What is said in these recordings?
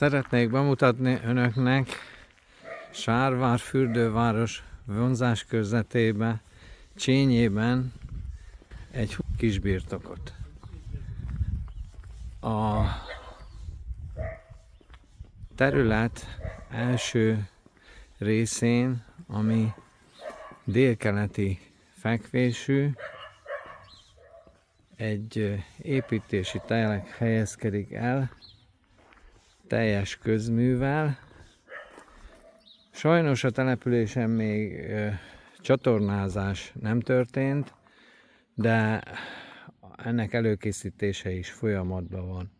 Szeretnék bemutatni önöknek Sárvár fürdőváros vonzás körzetében, Csényében egy kisbirtokot. A terület első részén, ami délkeleti fekvésű, egy építési telek helyezkedik el, teljes közművel. Sajnos a településen még csatornázás nem történt, de ennek előkészítése is folyamatban van.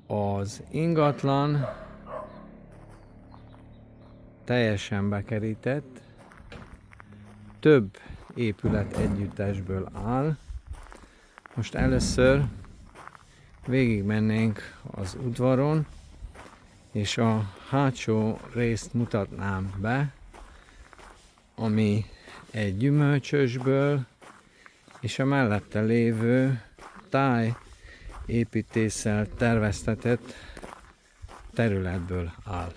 Az ingatlan teljesen bekerített, több épület együttesből áll. Most először végigmennénk az udvaron, és a hátsó részt mutatnám be, ami egy gyümölcsösből és a mellette lévő tájépítéssel terveztetett területből áll.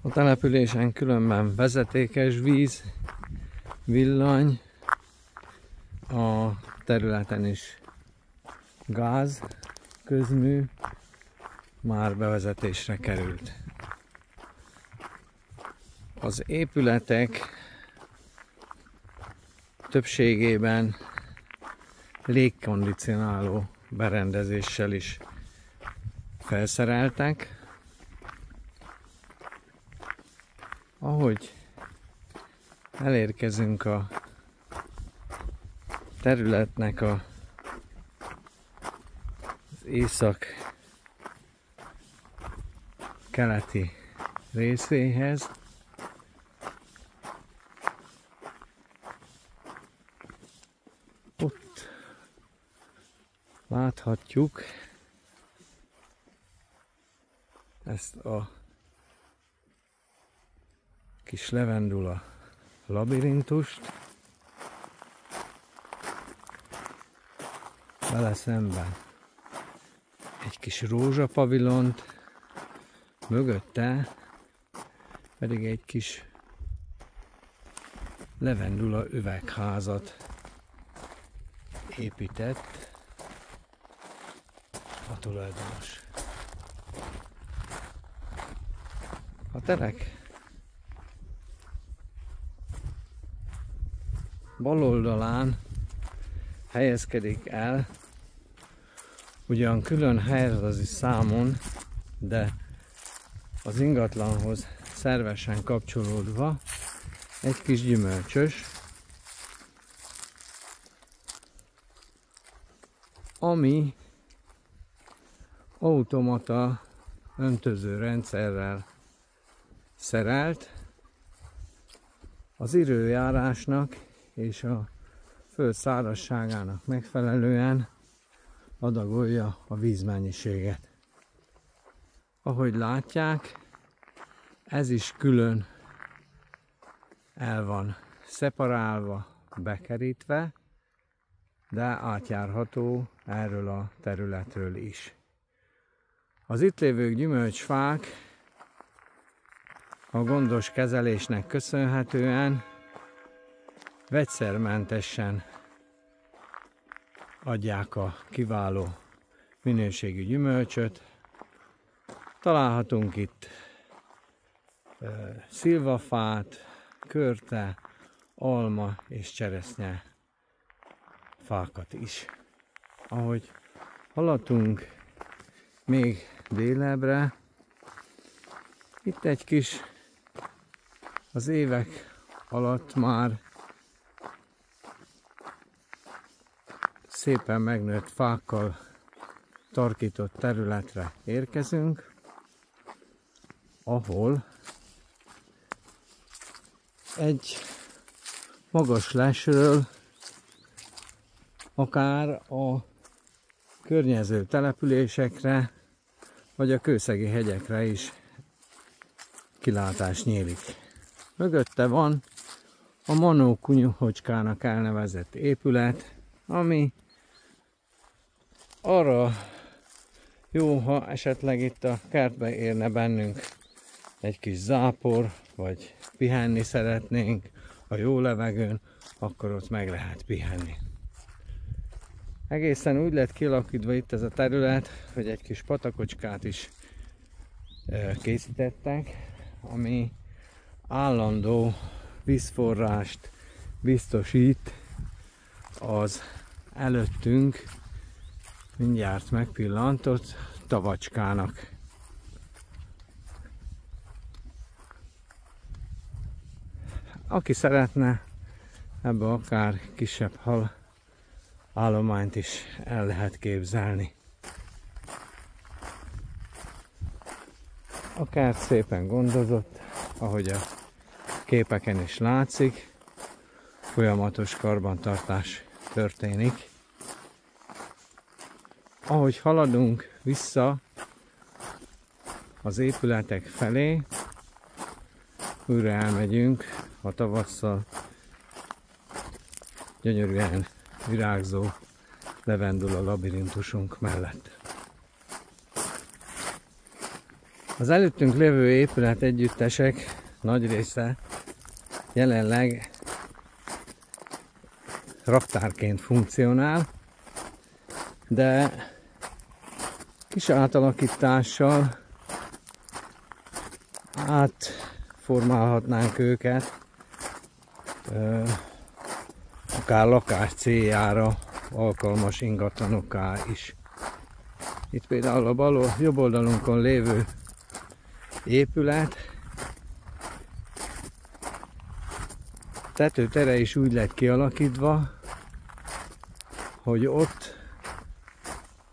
A településen különben vezetékes víz, villany, a területen is gáz, közmű már bevezetésre került. Az épületek többségében légkondicionáló berendezéssel is felszereltek. Ahogy elérkezünk a területnek az észak-keleti részéhez, ott láthatjuk ezt a kis levendula labirintust, vele szemben egy kis rózsapavilont, mögötte pedig egy kis levendula üvegházat épített a tulajdonos. A telek bal oldalán helyezkedik el, ugyan külön helyezeti számon, de az ingatlanhoz szervesen kapcsolódva egy kis gyümölcsös, ami automata öntöző rendszerrel szerelt, az időjárásnak és a föld szárazságának megfelelően adagolja a vízmennyiséget. Ahogy látják, ez is külön el van szeparálva, bekerítve, de átjárható erről a területről is. Az itt lévő gyümölcsfák a gondos kezelésnek köszönhetően vegyszermentesen adják a kiváló minőségű gyümölcsöt. Találhatunk itt szilvafát, körte, alma és cseresznye fákat is. Ahogy haladunk még délebbre, itt egy kis az évek alatt már szépen megnőtt fákkal tarkított területre érkezünk, ahol egy magas lesről akár a környező településekre, vagy a kőszegi hegyekre is kilátás nyílik. Mögötte van a Manó kunyhocskának elnevezett épület, ami arra jó, ha esetleg itt a kertbe érne bennünk egy kis zápor, vagy pihenni szeretnénk a jó levegőn, akkor ott meg lehet pihenni. Egészen úgy lett kialakítva itt ez a terület, hogy egy kis patakocskát is készítettek, ami állandó vízforrást biztosít az előttünk mindjárt megpillantott tavacskának. Aki szeretne, ebbe akár kisebb hal állományt is el lehet képzelni. A kert szépen gondozott, ahogy a képeken is látszik, folyamatos karbantartás történik. Ahogy haladunk vissza az épületek felé, újra elmegyünk a tavasszal gyönyörűen virágzó levendula labirintusunk mellett. Az előttünk lévő épület együttesek nagy része jelenleg raktárként funkcionál, de kis átalakítással átformálhatnánk őket akár lakás céljára alkalmas ingatlanokká is. Itt például a jobb oldalunkon lévő épület tetőtere is úgy lett kialakítva, hogy ott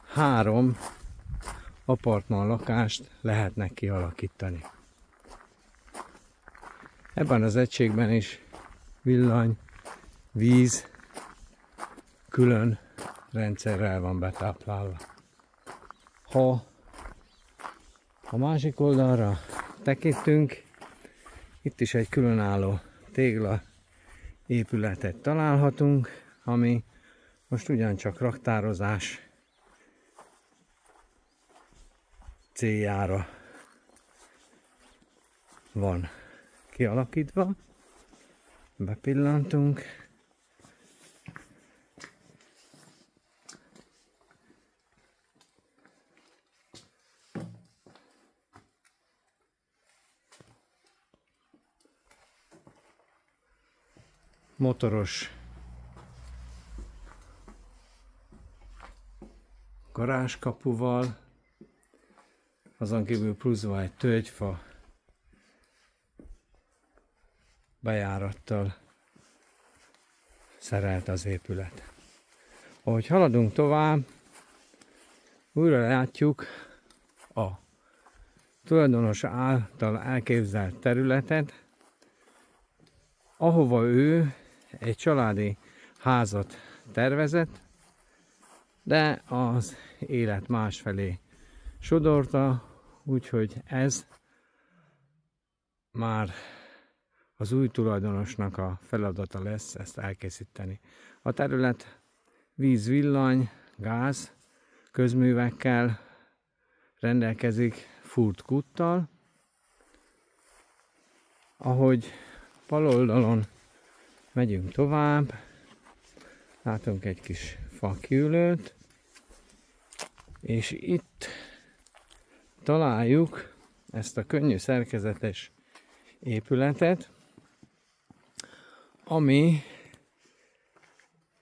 3 apartman lakást lehetnek kialakítani. Ebben az egységben is villany, víz külön rendszerrel van betáplálva. Ha a másik oldalra tekintünk, itt is egy különálló tégla épületet találhatunk, ami most ugyancsak raktározás céljára van kialakítva. Bepillantunk. Motoros garázskapuval, azon kívül pluszban egy tölgyfa bejárattal szerelt az épület. Ahogy haladunk tovább, újra látjuk a tulajdonos által elképzelt területet, ahova ő egy családi házat tervezett, de az élet másfelé sodorta, úgyhogy ez már az új tulajdonosnak a feladata lesz ezt elkészíteni. A terület víz, villany, gáz, közművekkel rendelkezik, furt kúttal. Ahogy bal oldalon megyünk tovább, látunk egy kis fakiülőt, és itt találjuk ezt a könnyű szerkezetes épületet, ami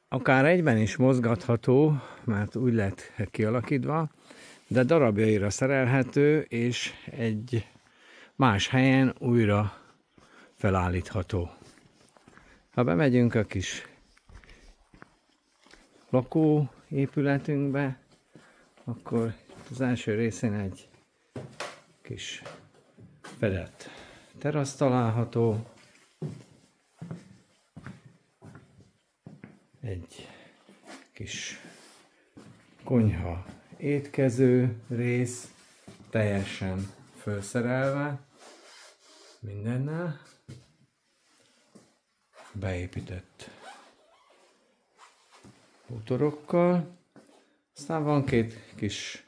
akár egyben is mozgatható, mert úgy lett kialakítva, de darabjaira szerelhető, és egy más helyen újra felállítható. Ha bemegyünk a kis lakóépületünkbe, akkor az első részén egy kis fedett terasz található, egy kis konyha, étkező rész teljesen felszerelve mindennel, beépített bútorokkal. Aztán van két kis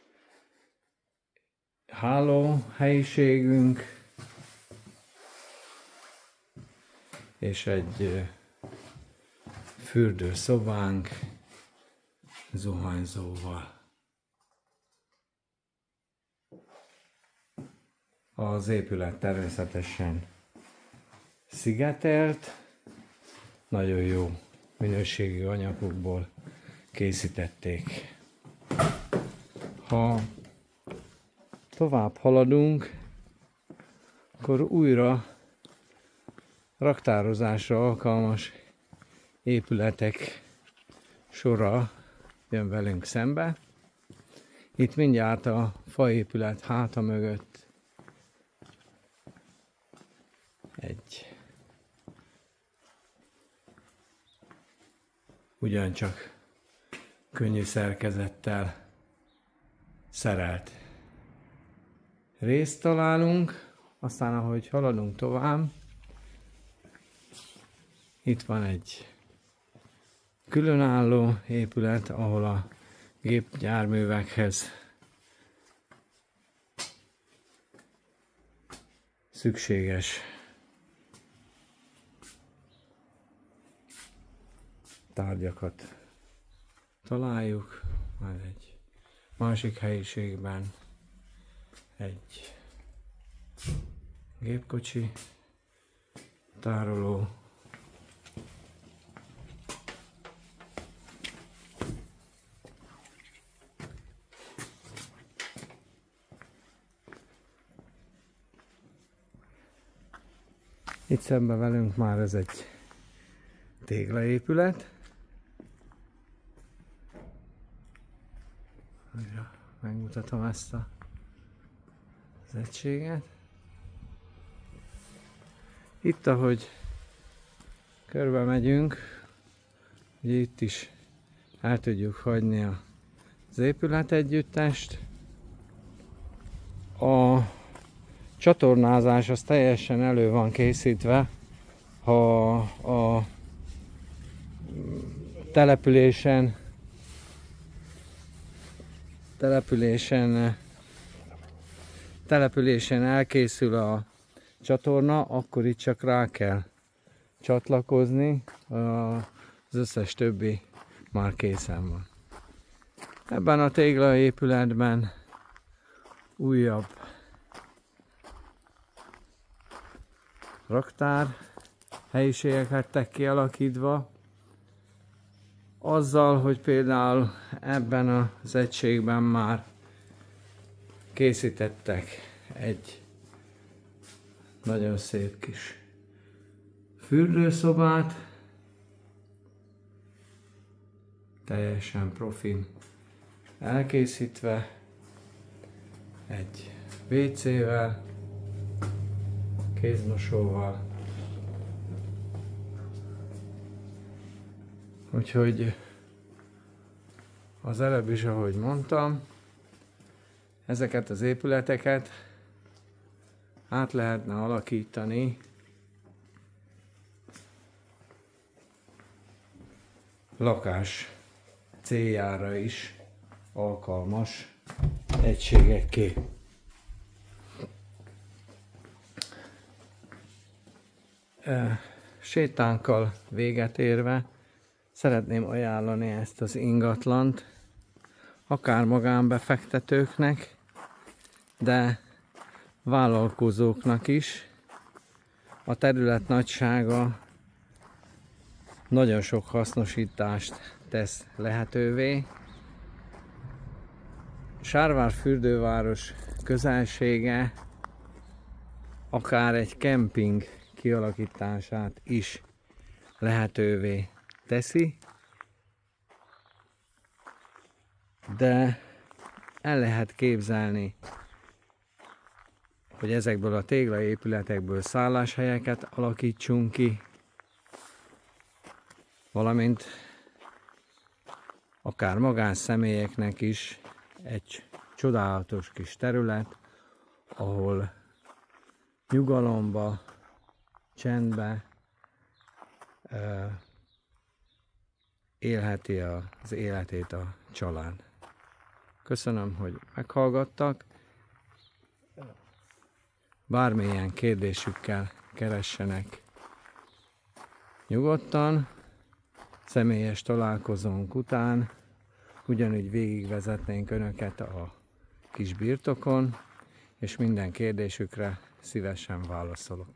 háló helyiségünk, és egy fürdőszobánk zuhanyzóval. Az épület természetesen szigetelt, nagyon jó minőségű anyagokból készítették. Ha tovább haladunk, akkor újra raktározásra alkalmas épületek sora jön velünk szembe. Itt mindjárt a faépület háta mögött egy ugyancsak könnyű szerkezettel szerelt részt találunk. Aztán ahogy haladunk tovább, itt van egy különálló épület, ahol a gépjárművekhez szükséges tárgyakat találjuk. Már egy másik helyiségben egy gépkocsi tároló. Itt szemben velünk már ez egy téglaépület. Megmutatom ezt az egységet. Itt, ahogy körbe megyünk, ugye itt is el tudjuk hagyni az épület együttest. A csatornázás az teljesen elő van készítve, ha a településen elkészül a csatorna, akkor itt csak rá kell csatlakozni, az összes többi már készen van. Ebben a téglaépületben újabb raktár helyiségek lettek kialakítva, azzal, hogy például ebben az egységben már készítettek egy nagyon szép kis fürdőszobát, teljesen profin elkészítve, egy WC-vel, kézmosóval. Úgyhogy az előbb is, ahogy mondtam, ezeket az épületeket át lehetne alakítani lakás céljára is alkalmas egységekké. Sétánkkal véget érve szeretném ajánlani ezt az ingatlant akár magánbefektetőknek, de vállalkozóknak is. A terület nagysága nagyon sok hasznosítást tesz lehetővé. Sárvár fürdőváros közelsége akár egy kemping kialakítását is lehetővé teszi, de el lehet képzelni, hogy ezekből a téglaépületekből szálláshelyeket alakítsunk ki, valamint a akár magánszemélyeknek is egy csodálatos kis terület, ahol nyugalomba, csendbe élheti az életét a család. Köszönöm, hogy meghallgattak. Bármilyen kérdésükkel keressenek nyugodtan. Személyes találkozónk után ugyanúgy végigvezetnénk Önöket a kis birtokon, és minden kérdésükre szívesen válaszolok.